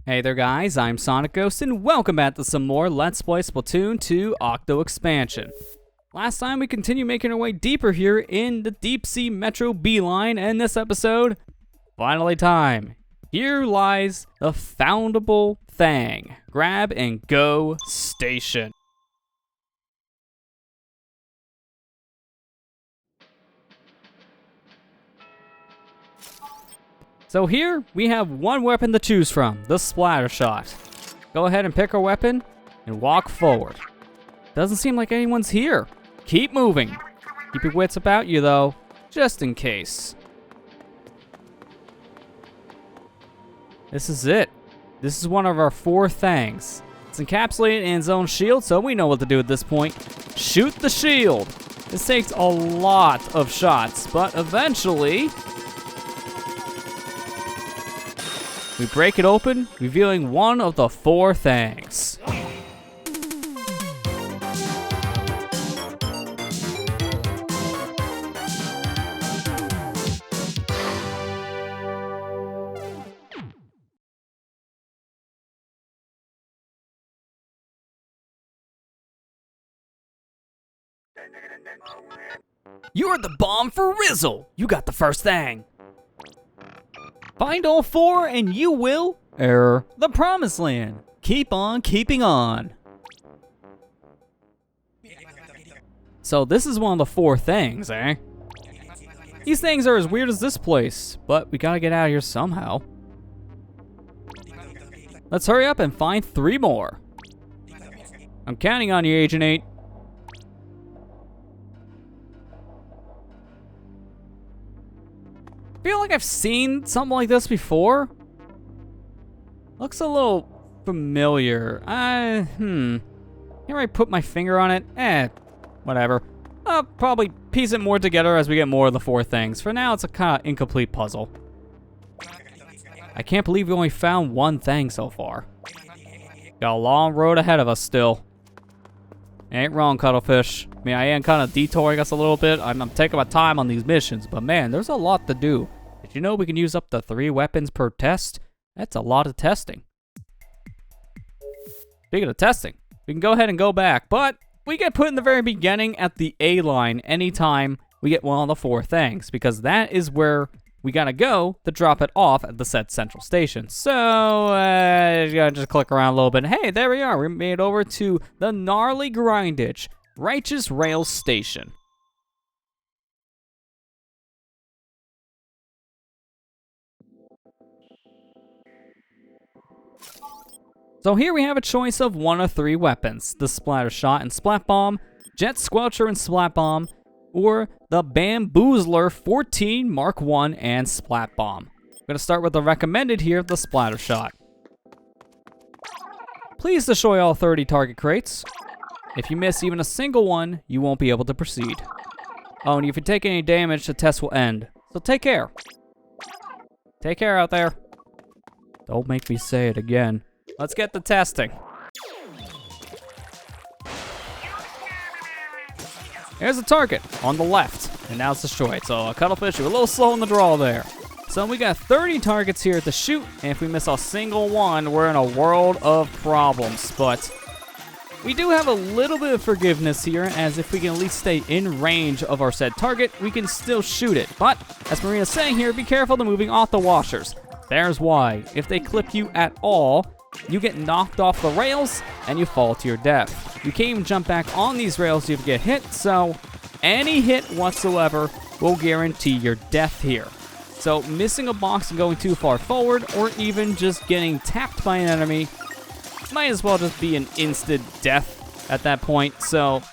Hey there guys, I'm SonicGhost and welcome back to some more Let's Play Splatoon 2 Octo expansion. Last time we continued making our way deeper here in the Deep Sea Metro Beeline, and this episode, finally time. Here lies the foundable Thang. Grab and go station. So here, we have one weapon to choose from, the splatter shot. Go ahead and pick our weapon, and walk forward. Doesn't seem like anyone's here. Keep moving. Keep your wits about you though, just in case. This is it. This is one of our 4 thangs. It's encapsulated in its own shield, so we know what to do at this point. Shoot the shield. This takes a lot of shots, but eventually we break it open, revealing one of the 4 thangs. You're the bomb for Rizzle! You got the first thang! Find all 4 and you will enter the promised land. Keep on keeping on. So this is one of the 4 things, eh? These things are as weird as this place, but we gotta get out of here somehow. Let's hurry up and find 3 more. I'm counting on you, Agent 8. I feel like I've seen something like this before. Looks a little familiar. Can't really put my finger on it. Whatever. I'll probably piece it more together as we get more of the 4 things. For now, it's a kind of incomplete puzzle. I can't believe we only found 1 thing so far. Got a long road ahead of us still. Ain't wrong, Cuttlefish. I mean, I am kind of detouring us a little bit. I'm taking my time on these missions, but man, there's a lot to do. Did you know we can use up to 3 weapons per test? That's a lot of testing. Speaking of testing, we can go ahead and go back, but we get put in the very beginning at the A line anytime we get one of the 4 things, because that is where we gotta go to drop it off at the said central station. So, you gotta just click around a little bit. Hey, there we are. We made it over to the gnarly grindage, Righteous Rail Station. So here we have a choice of 1 of 3 weapons: the Splatter Shot and Splat Bomb, Jet Squelcher and Splat Bomb, or the Bamboozler 14 Mark 1 and Splat Bomb. I'm gonna start with the recommended here, the Splatter Shot. Please destroy all 30 target crates. If you miss even a single one, you won't be able to proceed. Oh, and if you take any damage, the test will end. So take care. Take care out there. Don't make me say it again. Let's get to testing. Here's the target on the left, and now it's destroyed. So Cuttlefish, you're a little slow in the draw there. So we got 30 targets here to shoot, and if we miss a single one, we're in a world of problems. But we do have a little bit of forgiveness here, as if we can at least stay in range of our said target, we can still shoot it. But as Marina's saying here, be careful to moving off the washers. There's why. If they clip you at all, you get knocked off the rails and you fall to your death. You can't even jump back on these rails if you get hit, so any hit whatsoever will guarantee your death here. So missing a box and going too far forward, or even just getting tapped by an enemy, might as well just be an instant death at that point. So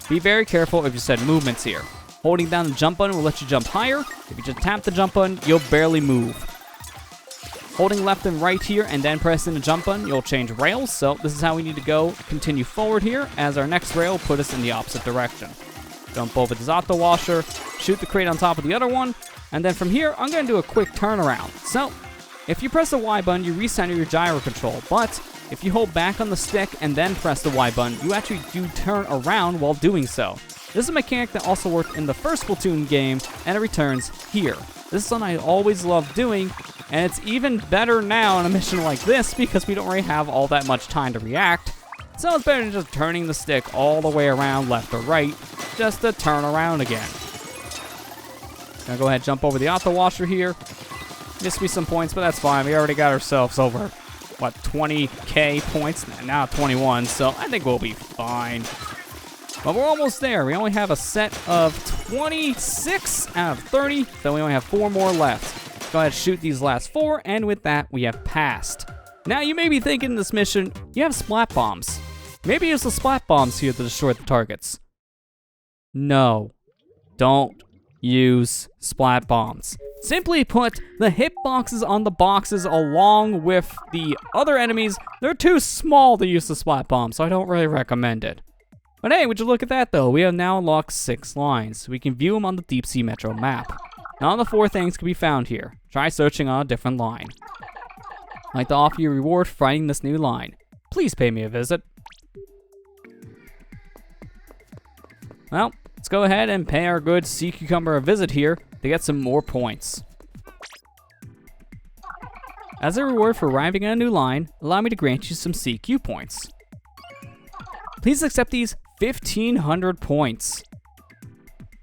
be very careful if you set movements here. Holding down the jump button will let you jump higher. If you just tap the jump button, you'll barely move. Holding left and right here and then pressing the jump button, you'll change rails. So this is how we need to go. Continue forward here, as our next rail will put us in the opposite direction. Jump over the Octo washer, shoot the crate on top of the other one, and then from here, I'm going to do a quick turnaround. So if you press the Y button, you recenter your gyro control, but if you hold back on the stick and then press the Y button, you actually do turn around while doing so. This is a mechanic that also worked in the first Splatoon game, and it returns here. This is something I always loved doing, And it's even better now in a mission like this because we don't really have all that much time to react. So it's better than just turning the stick all the way around left or right just to turn around again. Gonna go ahead and jump over the Octo washer here. Missed me some points, but that's fine. We already got ourselves over, what, 20k points? Now 21, so I think we'll be fine. But we're almost there. We only have a set of 26 out of 30, so we only have 4 more left. Go ahead and shoot these last 4, and with that, we have passed. Now, you may be thinking in this mission, you have splat bombs. Maybe use the splat bombs here to destroy the targets. No, don't use splat bombs. Simply put, the hitboxes on the boxes along with the other enemies, they're too small to use the splat bomb, so I don't really recommend it. But hey, would you look at that though, we have now unlocked 6 lines. We can view them on the Deep Sea Metro map. None of the 4 things can be found here. Try searching on a different line. I'd like to offer you a reward for finding this new line. Please pay me a visit. Well, let's go ahead and pay our good sea cucumber a visit here to get some more points. As a reward for arriving at a new line, allow me to grant you some CQ points. Please accept these 1,500 points.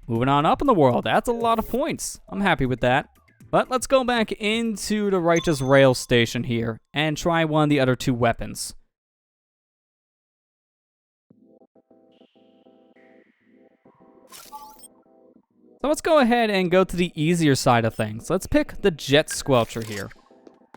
Moving on up in the world, that's a lot of points. I'm happy with that. But let's go back into the Righteous Rail Station here and try one of the other 2 weapons. So let's go ahead and go to the easier side of things. Let's pick the Jet Squelcher here.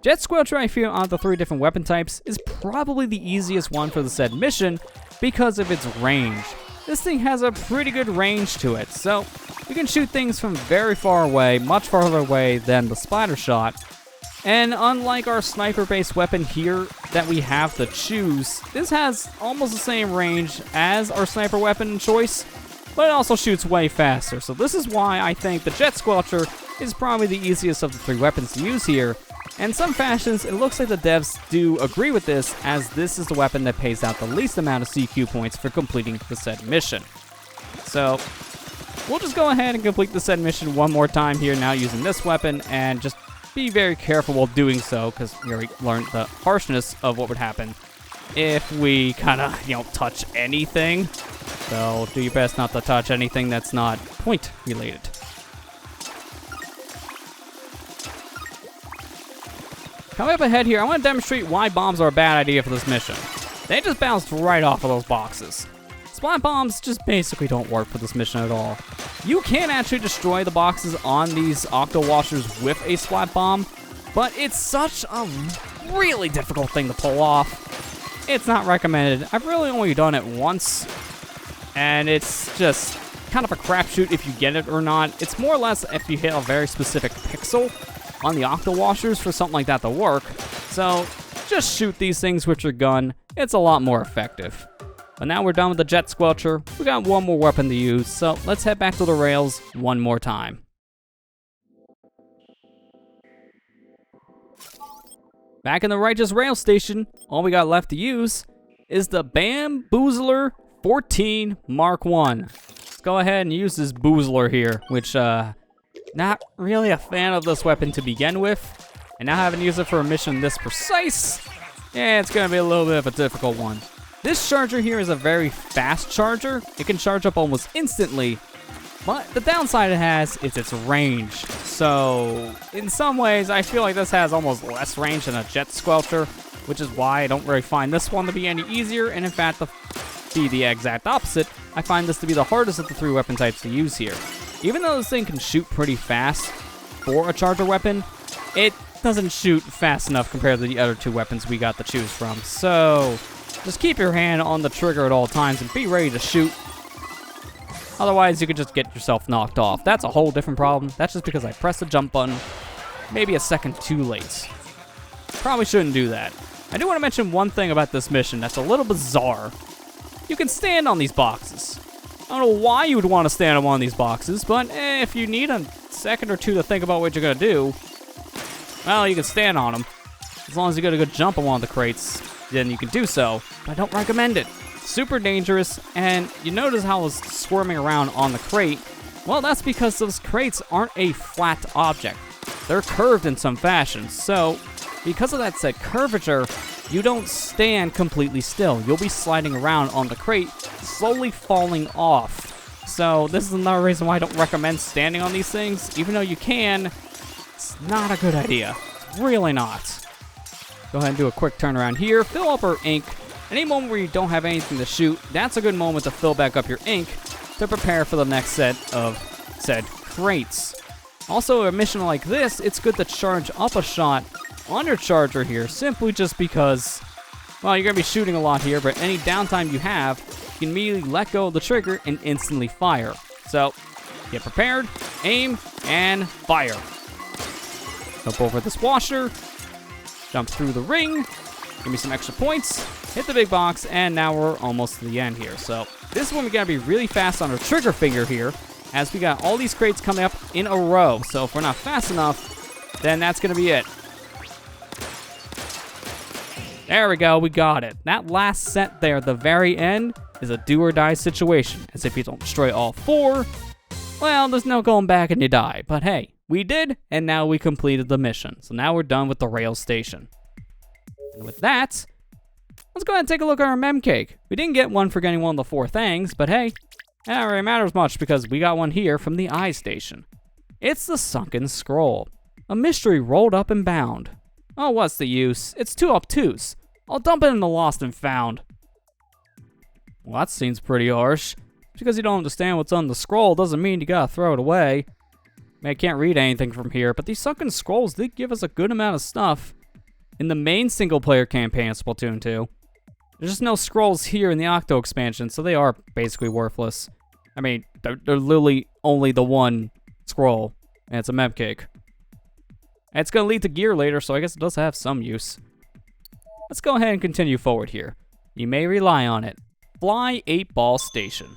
Jet Squelcher, I feel, out of the 3 different weapon types, is probably the easiest one for the said mission because of its range. This thing has a pretty good range to it, so you can shoot things from very far away, much farther away than the splatter shot. And unlike our sniper-based weapon here that we have to choose, this has almost the same range as our sniper weapon choice, but it also shoots way faster. So this is why I think the Jet Squelcher is probably the easiest of the 3 weapons to use here. And in some fashions, it looks like the devs do agree with this, as this is the weapon that pays out the least amount of CQ points for completing the said mission. So we'll just go ahead and complete the said mission one more time here now using this weapon, and just be very careful while doing so, because we already learned the harshness of what would happen if we kind of, touch anything. So do your best not to touch anything that's not point related. Coming up ahead here, I want to demonstrate why bombs are a bad idea for this mission. They just bounced right off of those boxes. Splat bombs just basically don't work for this mission at all. You can actually destroy the boxes on these Octo washers with a splat bomb, but it's such a really difficult thing to pull off. It's not recommended. I've really only done it once, and it's just kind of a crapshoot if you get it or not. It's more or less if you hit a very specific pixel on the Octo washers for something like that to work. So just shoot these things with your gun. It's a lot more effective. But now we're done with the Jet Squelcher. We got one more weapon to use, so let's head back to the rails one more time. Back in the Righteous Rail Station, all we got left to use is the Bamboozler 14 Mark 1. Let's go ahead and use this Boozler here, which, not really a fan of this weapon to begin with. And now having used it for a mission this precise, yeah, it's gonna be a little bit of a difficult one. This charger here is a very fast charger. It can charge up almost instantly, but the downside it has is its range. So in some ways, I feel like this has almost less range than a Jet Squelcher, which is why I don't really find this one to be any easier. And in fact, to be the exact opposite, I find this to be the hardest of the 3 weapon types to use here. Even though this thing can shoot pretty fast for a charger weapon, it doesn't shoot fast enough compared to the other 2 weapons we got to choose from. So just keep your hand on the trigger at all times and be ready to shoot. Otherwise, you could just get yourself knocked off. That's a whole different problem. That's just because I pressed the jump button maybe a second too late. Probably shouldn't do that. I do want to mention one thing about this mission that's a little bizarre. You can stand on these boxes. I don't know why you would want to stand on one of these boxes, but if you need a second or 2 to think about what you're going to do, well, you can stand on them. As long as you get a good jump on one of the crates, then you can do so. But I don't recommend it. Super dangerous, and you notice how I was squirming around on the crate. Well, that's because those crates aren't a flat object. they're curved in some fashion. So, because of that said curvature, you don't stand completely still. You'll be sliding around on the crate, slowly falling off. So, this is another reason why I don't recommend standing on these things. Even though you can, it's not a good idea. It's really not. Go ahead and do a quick turnaround here. Fill up our ink. Any moment where you don't have anything to shoot, that's a good moment to fill back up your ink to prepare for the next set of said crates. Also, a mission like this, it's good to charge up a shot on your charger here, simply just because, well, you're going to be shooting a lot here, but any downtime you have, you can immediately let go of the trigger and instantly fire. So, get prepared, aim, and fire. Jump over this washer, jump through the ring, give me some extra points, hit the big box, and now we're almost to the end here. So this is when we gotta be really fast on our trigger finger here, as we got all these crates coming up in a row. So if we're not fast enough, then that's gonna be it. There we go, we got it. That last set there at the very end is a do or die situation, as if you don't destroy all 4, well, there's no going back and you die. But hey, we did, and now we completed the mission. So now we're done with the rail station. And with that, let's go ahead and take a look at our mem cake. We didn't get one for getting one of the 4 thangs, but hey, that don't really matters much because we got one here from the eye station. It's the sunken scroll. A mystery rolled up and bound. Oh, what's the use? It's too obtuse. I'll dump it in the lost and found. Well, that seems pretty harsh. Just because you don't understand what's on the scroll doesn't mean you gotta throw it away. I mean, I can't read anything from here, but these sunken scrolls did give us a good amount of stuff in the main single-player campaign of Splatoon 2. There's just no scrolls here in the Octo expansion, so they are basically worthless. I mean, they're literally only the one scroll, and it's a mem cake. And it's going to lead to gear later, so I guess it does have some use. Let's go ahead and continue forward here. You may rely on it. Fly 8-ball station.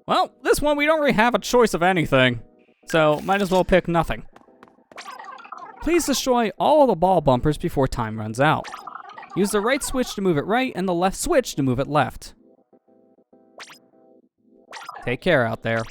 Well, this one we don't really have a choice of anything, so might as well pick nothing. Please destroy all the ball bumpers before time runs out. Use the right switch to move it right and the left switch to move it left. Take care out there.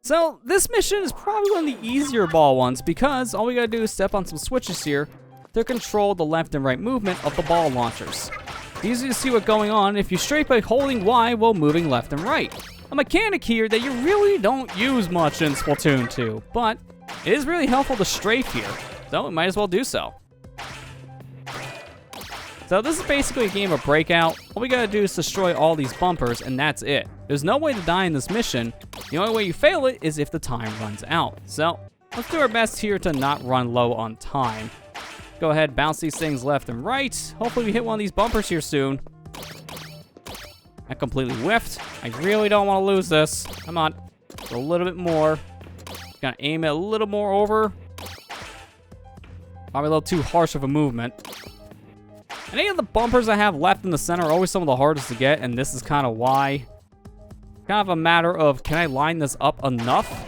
So, this mission is probably one of the easier ball ones because all we gotta do is step on some switches here to control the left and right movement of the ball launchers. It's easy to see what's going on if you strafe by holding Y while moving left and right. A mechanic here that you really don't use much in Splatoon 2, but it is really helpful to strafe here, so we might as well do so. So this is basically a game of Breakout. All we gotta do is destroy all these bumpers, and that's it. There's no way to die in this mission. The only way you fail it is if the time runs out. So let's do our best here to not run low on time. Go ahead, bounce these things left and right. Hopefully we hit one of these bumpers here soon. I completely whiffed. I really don't want to lose this. Come on, a little bit more. Gotta aim it a little more over. Probably a little too harsh of a movement. Any of the bumpers I have left in the center are always some of the hardest to get, and this is kind of why. Kind of a matter of, can I line this up enough?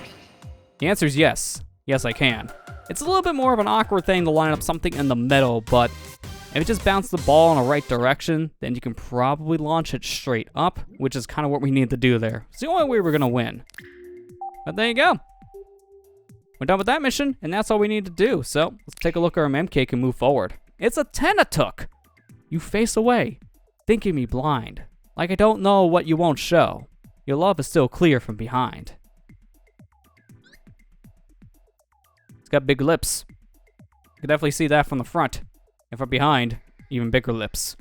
The answer is yes. Yes, I can. It's a little bit more of an awkward thing to line up something in the middle, but if you just bounce the ball in the right direction, then you can probably launch it straight up, which is kind of what we need to do there. It's the only way we're going to win. But there you go. We're done with that mission, and that's all we need to do. So let's take a look at our mem cake and move forward. It's a Tenatook. You face away, thinking me blind, like I don't know what you won't show. Your love is still clear from behind. It's got big lips. You can definitely see that from the front. And from behind, even bigger lips.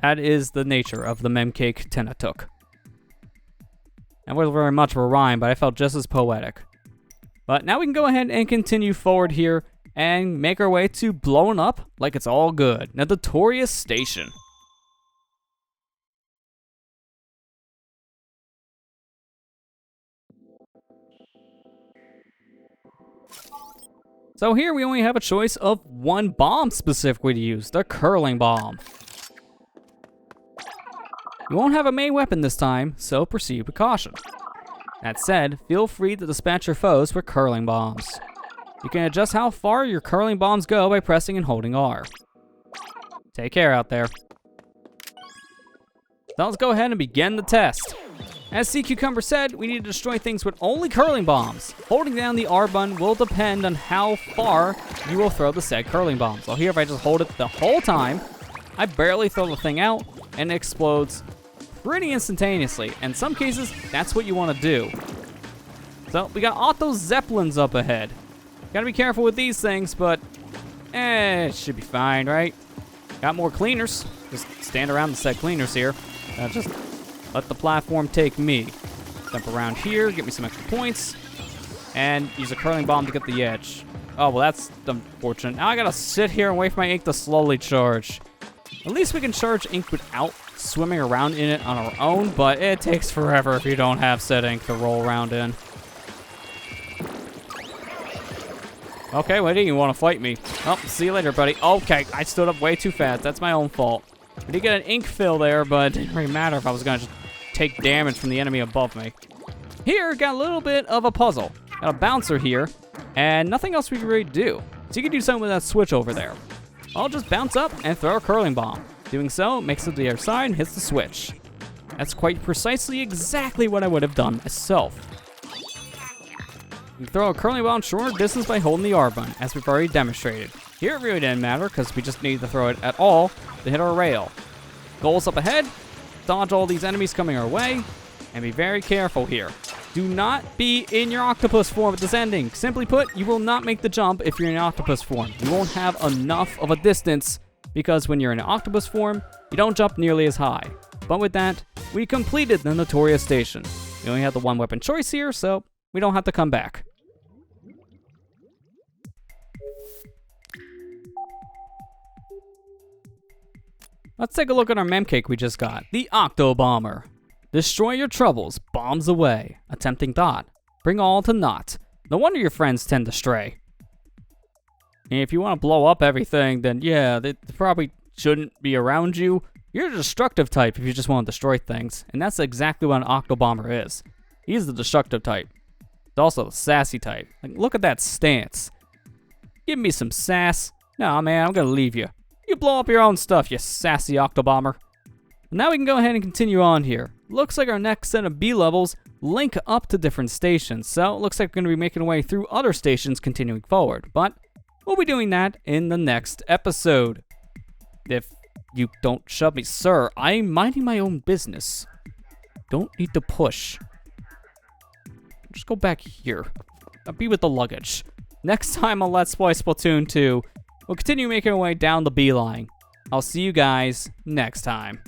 That is the nature of the mem cake Tenatook. That wasn't very much of a rhyme, but I felt just as poetic. But now we can go ahead and continue forward here and make our way to blowing up like it's all good. Now, Notorious Station. So here we only have a choice of one bomb specifically to use, the curling bomb. You won't have a main weapon this time, so proceed with caution. That said, feel free to dispatch your foes with curling bombs. You can adjust how far your curling bombs go by pressing and holding R. Take care out there. So let's go ahead and begin the test. As Sea Cucumber said, we need to destroy things with only curling bombs. Holding down the R button will depend on how far you will throw the said curling bomb. So here, if I just hold it the whole time, I barely throw the thing out, and it explodes pretty instantaneously. In some cases, that's what you want to do. So we got Octo Zeppelins up ahead. Gotta be careful with these things, but it should be fine, right? Got more cleaners. Just stand around the said cleaners here. Just let the platform take me. Jump around here, get me some extra points, and use a curling bomb to get the edge. Oh, well, that's unfortunate. Now I gotta sit here and wait for my ink to slowly charge. At least we can charge ink without swimming around in it on our own, but it takes forever if you don't have said ink to roll around in. Okay, what do you want to fight me? Oh, see you later, buddy. Okay, I stood up way too fast. That's my own fault. I did get an ink fill there, but it didn't really matter if I was gonna just take damage from the enemy above me. Here, got a little bit of a puzzle. Got a bouncer here, and nothing else we can really do. So you can do something with that switch over there. I'll just bounce up and throw a curling bomb. Doing so makes it to the other side and hits the switch. That's quite precisely exactly what I would have done myself. You can throw a curling bomb shorter distance by holding the R button, as we've already demonstrated. Here it really didn't matter, because we just needed to throw it at all to hit our rail. Goals up ahead, dodge all these enemies coming our way, and be very careful here. Do not be in your octopus form at this ending. Simply put, you will not make the jump if you're in octopus form. You won't have enough of a distance, because when you're in an octopus form, you don't jump nearly as high. But with that, we completed the Notorious Station. We only have the one weapon choice here, so we don't have to come back. Let's take a look at our mem cake we just got. The Octo Bomber. Destroy your troubles, bombs away. A tempting thought. Bring all to naught. No wonder your friends tend to stray. And if you want to blow up everything, then yeah, they probably shouldn't be around you. You're a destructive type if you just want to destroy things. And that's exactly what an Octo Bomber is. He's the destructive type. He's also the sassy type. Like, look at that stance. Give me some sass. Nah, man, I'm gonna leave you. You blow up your own stuff, you sassy Octo Bomber. Now we can go ahead and continue on here. Looks like our next set of B levels link up to different stations, so it looks like we're going to be making our way through other stations continuing forward, but we'll be doing that in the next episode. If you don't shove me, sir, I'm minding my own business. Don't need to push. Just go back here. I'll be with the luggage. Next time on Let's Play Splatoon 2, we'll continue making our way down the B line. I'll see you guys next time.